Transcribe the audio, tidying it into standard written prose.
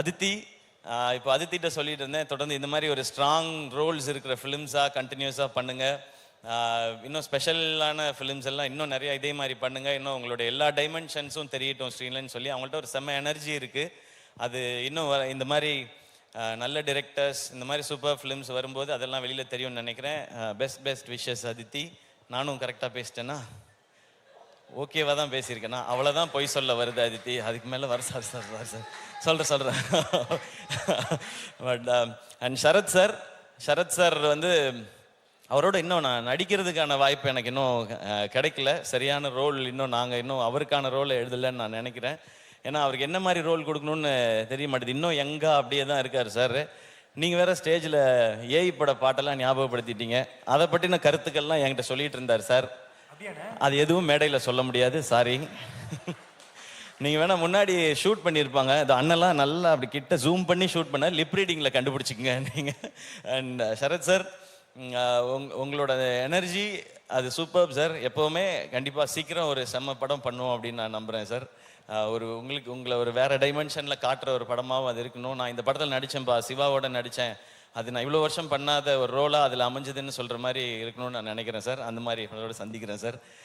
அதித்தி, இப்போ அதித்திட்ட சொல்லிட்டு இருந்தேன், தொடர்ந்து இந்த மாதிரி ஒரு ஸ்ட்ராங் ரோல்ஸ் இருக்கிற ஃபிலிம்ஸாக கண்டினியூஸாக பண்ணுங்கள். இன்னும் ஸ்பெஷலான ஃபிலிம்ஸ் எல்லாம் இன்னும் நிறையா இதே மாதிரி பண்ணுங்கள். இன்னும் உங்களோட எல்லா டைமென்ஷன்ஸும் தெரியட்டும் ஸ்க்ரீன்லன்னு சொல்லி அவங்கள்ட்ட ஒரு செம்ம எனர்ஜி இருக்குது. அது இன்னும் இந்த மாதிரி நல்ல டிரெக்டர்ஸ், இந்த மாதிரி சூப்பர் ஃபிலிம்ஸ் வரும்போது அதெல்லாம் வெளியில் தெரியும்னு நினைக்கிறேன். Best wishes Aditi. நானும் கரெக்டாக பேசிட்டேன்னா? ஓகேவாக தான் பேசியிருக்கேன்னா? அவ்வளோதான் பொய் சொல்ல வருது அதித்தி, அதுக்கு மேலே வர சார் சொல்கிறேன். பட் அண்ட் சரத் சார் வந்து அவரோட இன்னும் நான் நடிக்கிறதுக்கான வாய்ப்பு எனக்கு இன்னும் கிடைக்கல. சரியான ரோல் இன்னும் அவருக்கான ரோலை எழுதலைன்னு நான் நினைக்கிறேன். ஏன்னா அவருக்கு என்ன மாதிரி ரோல் கொடுக்கணும்னு தெரிய மாட்டேது. இன்னும் எங்கே அப்படியே தான் இருக்கார் சார். நீங்கள் வேறு ஸ்டேஜில் ஏஐ பட பாட்டெல்லாம் ஞாபகப்படுத்திட்டீங்க. அதை பற்றின கருத்துக்கள்லாம் என்கிட்ட சொல்லிட்டு இருந்தார் சார். அது எதுவும் மேடையில் சொல்ல முடியாது, சாரி. நீங்கள் வேணால் முன்னாடி ஷூட் பண்ணியிருப்பாங்க, அது அண்ணெல்லாம் நல்லா அப்படி கிட்ட ஜூம் பண்ணி ஷூட் பண்ண லிப் ரீடிங்கில் கண்டுபிடிச்சிக்கங்க நீங்கள். அண்ட் சரத் சார், உங்களோட எனர்ஜி அது சூப்பர் சார். எப்போவுமே கண்டிப்பாக சீக்கிரம் ஒரு செம்ம படம் பண்ணுவோம் அப்படின்னு நான் நம்புகிறேன் சார். உங்களை ஒரு வேறு டைமென்ஷனில் காட்டுற ஒரு படமாகவும் அது இருக்கணும். நான் இந்த படத்தில் நடித்தேன்ப்பா, சிவாவோட நடித்தேன், அது நான் இவ்வளோ வருஷம் பண்ணாத ஒரு ரோலாக அதில் அமைஞ்சதுன்னு சொல்கிற மாதிரி இருக்கணும்னு நான் நினைக்கிறேன் சார். அந்த மாதிரி சந்திக்கிறேன் சார்.